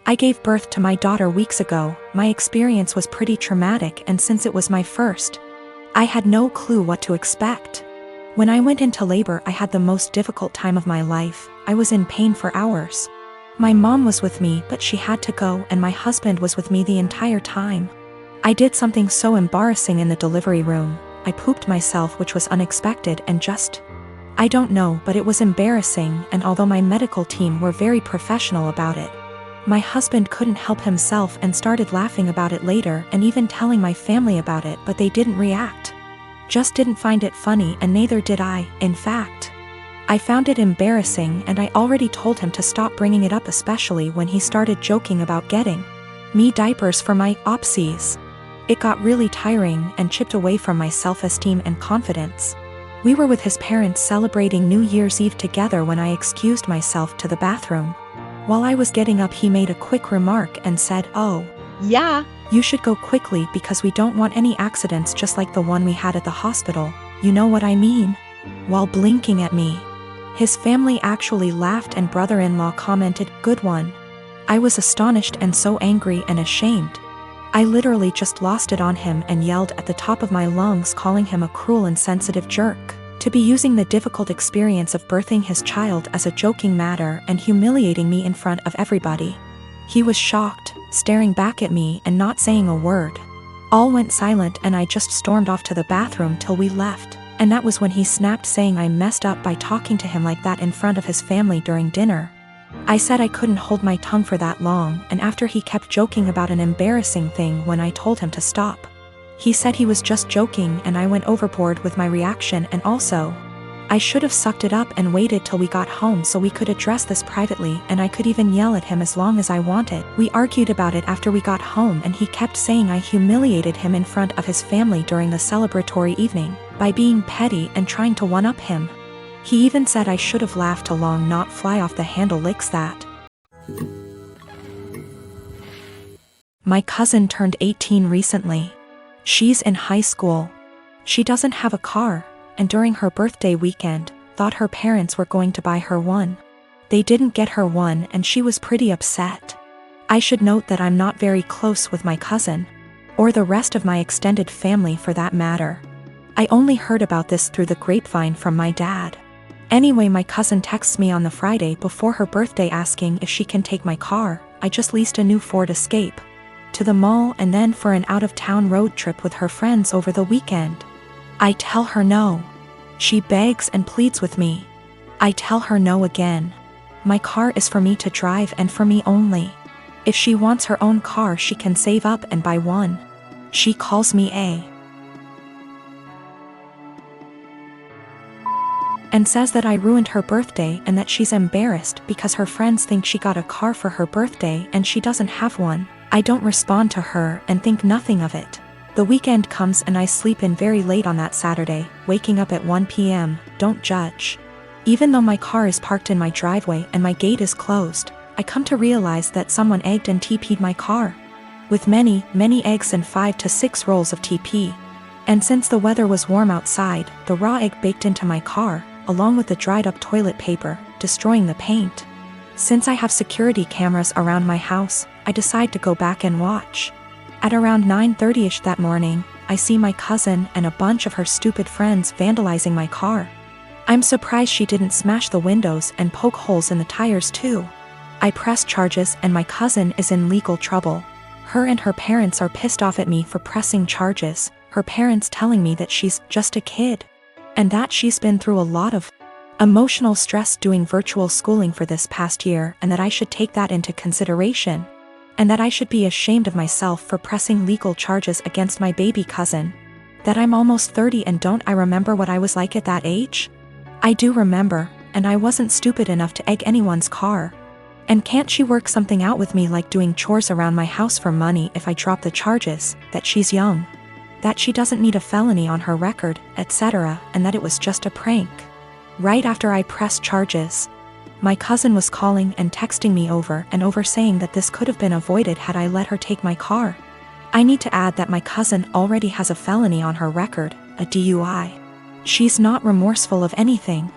I gave birth to my daughter weeks ago. My experience was pretty traumatic, and since it was my first, I had no clue what to expect. When I went into labor, I had the most difficult time of my life. I was in pain for hours. My mom was with me, but she had to go, and my husband was with me the entire time. I did something so embarrassing in the delivery room. I pooped myself, which was unexpected and I don't know, but it was embarrassing, and although my medical team were very professional about it, my husband couldn't help himself and started laughing about it later and even telling my family about it, but they didn't react. Just didn't find it funny, and neither did I. In fact, I found it embarrassing, and I already told him to stop bringing it up, especially when he started joking about getting me diapers for my opsies. It got really tiring and chipped away from my self-esteem and confidence. We were with his parents celebrating New Year's Eve together when I excused myself to the bathroom. While I was getting up, he made a quick remark and said, "Oh, yeah, you should go quickly because we don't want any accidents just like the one we had at the hospital. You know what I mean?" While blinking at me. His family actually laughed, and brother-in-law commented, "Good one." I was astonished and so angry and ashamed. I literally just lost it on him and yelled at the top of my lungs, calling him a cruel and insensitive jerk, to be using the difficult experience of birthing his child as a joking matter and humiliating me in front of everybody. He was shocked, staring back at me and not saying a word. All went silent, and I just stormed off to the bathroom till we left, and that was when he snapped, saying I messed up by talking to him like that in front of his family during dinner. I said I couldn't hold my tongue for that long, and after he kept joking about an embarrassing thing when I told him to stop. He said he was just joking, and I went overboard with my reaction, and also, I should have sucked it up and waited till we got home so we could address this privately, and I could even yell at him as long as I wanted. We argued about it after we got home, and he kept saying I humiliated him in front of his family during the celebratory evening by being petty and trying to one-up him. He even said I should have laughed along, not fly off the handle licks that. My cousin turned 18 recently. She's in high school. She doesn't have a car, and during her birthday weekend, thought her parents were going to buy her one. They didn't get her one, and she was pretty upset. I should note that I'm not very close with my cousin, or the rest of my extended family for that matter. I only heard about this through the grapevine from my dad. Anyway, my cousin texts me on the Friday before her birthday asking if she can take my car. I just leased a new Ford Escape, to the mall and then for an out-of-town road trip with her friends over the weekend. I tell her no. She begs and pleads with me. I tell her no again. My car is for me to drive and for me only. If she wants her own car, she can save up and buy one. She calls me and says that I ruined her birthday and that she's embarrassed because her friends think she got a car for her birthday and she doesn't have one. I don't respond to her and think nothing of it. The weekend comes and I sleep in very late on that Saturday, waking up at 1 p.m. Don't judge. Even though my car is parked in my driveway and my gate is closed, I come to realize that someone egged and TP'd my car. With many eggs and 5 to 6 rolls of TP. And since the weather was warm outside, the raw egg baked into my car, along with the dried up toilet paper, destroying the paint. Since I have security cameras around my house, I decide to go back and watch. At around 9:30ish that morning, I see my cousin and a bunch of her stupid friends vandalizing my car. I'm surprised she didn't smash the windows and poke holes in the tires too. I press charges and my cousin is in legal trouble. Her and her parents are pissed off at me for pressing charges, her parents telling me that she's just a kid, and that she's been through a lot of emotional stress doing virtual schooling for this past year, and that I should take that into consideration, and that I should be ashamed of myself for pressing legal charges against my baby cousin. That I'm almost 30 and don't I remember what I was like at that age? I do remember, and I wasn't stupid enough to egg anyone's car. And can't she work something out with me, like doing chores around my house for money if I drop the charges, that she's young, that she doesn't need a felony on her record, etc., and that it was just a prank. Right after I pressed charges, my cousin was calling and texting me over and over saying that this could have been avoided had I let her take my car. I need to add that my cousin already has a felony on her record, a DUI. She's not remorseful of anything.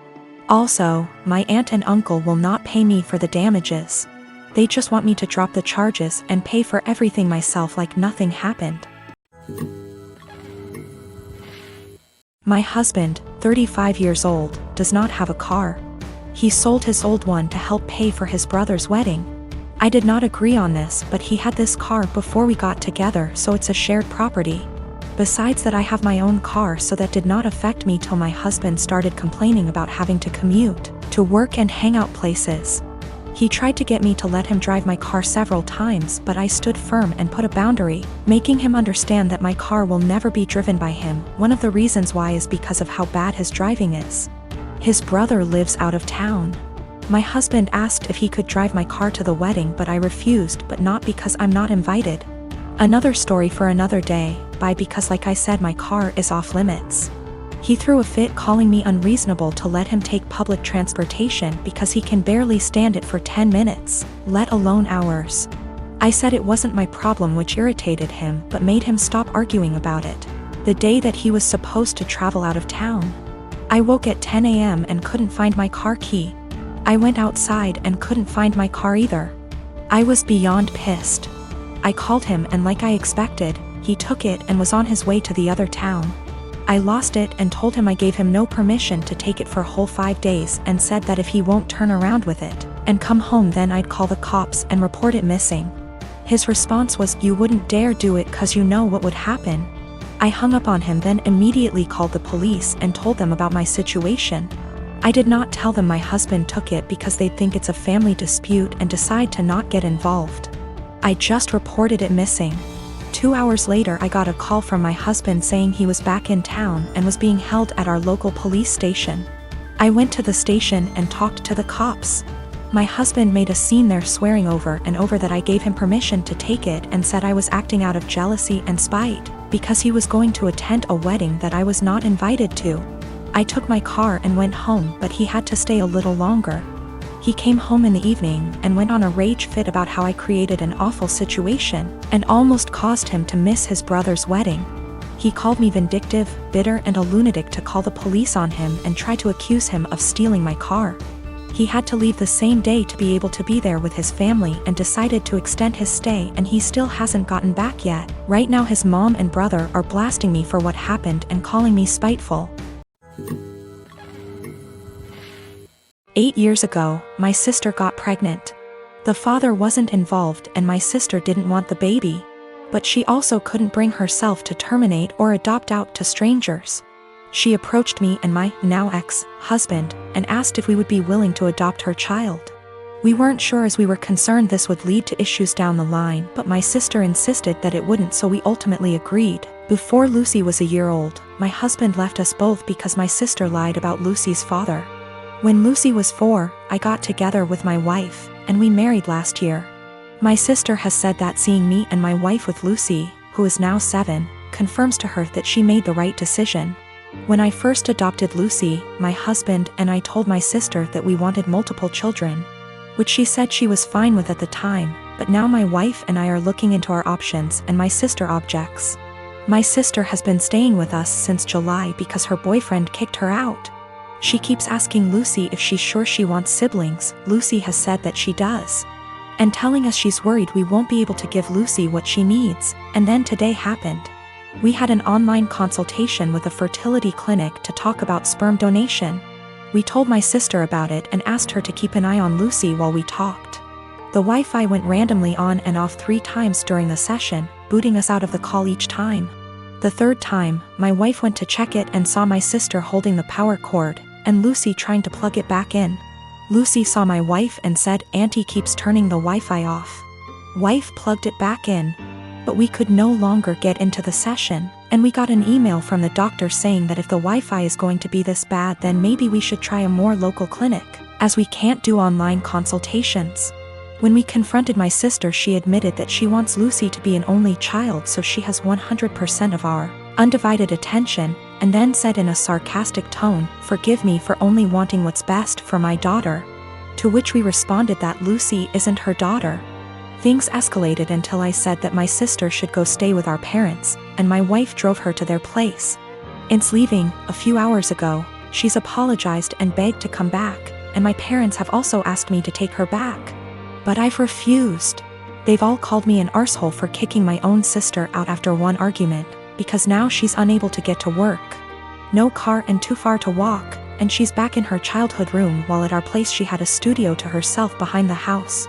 Also, my aunt and uncle will not pay me for the damages. They just want me to drop the charges and pay for everything myself like nothing happened. My husband, 35 years old, does not have a car. He sold his old one to help pay for his brother's wedding. I did not agree on this, but he had this car before we got together, so it's a shared property. Besides that, I have my own car, so that did not affect me till my husband started complaining about having to commute to work and hangout places. He tried to get me to let him drive my car several times, but I stood firm and put a boundary, making him understand that my car will never be driven by him. One of the reasons why is because of how bad his driving is. His brother lives out of town. My husband asked if he could drive my car to the wedding, but I refused, but not because I'm not invited. Another story for another day, because like I said, my car is off limits. He threw a fit, calling me unreasonable to let him take public transportation because he can barely stand it for 10 minutes, let alone hours. I said it wasn't my problem, which irritated him but made him stop arguing about it. The day that he was supposed to travel out of town, I woke at 10 a.m. and couldn't find my car key. I went outside and couldn't find my car either. I was beyond pissed. I called him, and like I expected, he took it and was on his way to the other town. I lost it and told him I gave him no permission to take it for a whole 5 days, and said that if he won't turn around with it and come home, then I'd call the cops and report it missing. His response was, "You wouldn't dare do it 'cause you know what would happen." I hung up on him, then immediately called the police and told them about my situation. I did not tell them my husband took it because they'd think it's a family dispute and decide to not get involved. I just reported it missing. 2 hours later, I got a call from my husband saying he was back in town and was being held at our local police station. I went to the station and talked to the cops. My husband made a scene there, swearing over and over that I gave him permission to take it, and said I was acting out of jealousy and spite because he was going to attend a wedding that I was not invited to. I took my car and went home, but he had to stay a little longer. He came home in the evening and went on a rage fit about how I created an awful situation and almost caused him to miss his brother's wedding. He called me vindictive, bitter, and a lunatic to call the police on him and try to accuse him of stealing my car. He had to leave the same day to be able to be there with his family and decided to extend his stay, and he still hasn't gotten back yet. Right now his mom and brother are blasting me for what happened and calling me spiteful. 8 years ago, my sister got pregnant. The father wasn't involved and my sister didn't want the baby. But she also couldn't bring herself to terminate or adopt out to strangers. She approached me and my now ex-husband and asked if we would be willing to adopt her child. We weren't sure, as we were concerned this would lead to issues down the line, but my sister insisted that it wouldn't, so we ultimately agreed. Before Lucy was a year old, my husband left us both because my sister lied about Lucy's father. When Lucy was 4, I got together with my wife, and we married last year. My sister has said that seeing me and my wife with Lucy, who is now 7, confirms to her that she made the right decision. When I first adopted Lucy, my husband and I told my sister that we wanted multiple children, which she said she was fine with at the time, but now my wife and I are looking into our options and my sister objects. My sister has been staying with us since July because her boyfriend kicked her out. She keeps asking Lucy if she's sure she wants siblings. Lucy has said that she does, and telling us she's worried we won't be able to give Lucy what she needs. And then today happened. We had an online consultation with a fertility clinic to talk about sperm donation. We told my sister about it and asked her to keep an eye on Lucy while we talked. The Wi-Fi went randomly on and off 3 times during the session, booting us out of the call each time. The 3rd time, my wife went to check it and saw my sister holding the power cord and Lucy trying to plug it back in. Lucy saw my wife and said, "Auntie keeps turning the Wi-Fi off." Wife plugged it back in, but we could no longer get into the session, and we got an email from the doctor saying that if the Wi-Fi is going to be this bad, then maybe we should try a more local clinic, as we can't do online consultations. When we confronted my sister, she admitted that she wants Lucy to be an only child, so she has 100% of our undivided attention, and then said in a sarcastic tone, "Forgive me for only wanting what's best for my daughter." To which we responded that Lucy isn't her daughter. Things escalated until I said that my sister should go stay with our parents, and my wife drove her to their place. It's leaving a few hours ago. She's apologized and begged to come back, and my parents have also asked me to take her back. But I've refused. They've all called me an arsehole for kicking my own sister out after one argument, because now she's unable to get to work. No car and too far to walk, and she's back in her childhood room while at our place she had a studio to herself behind the house.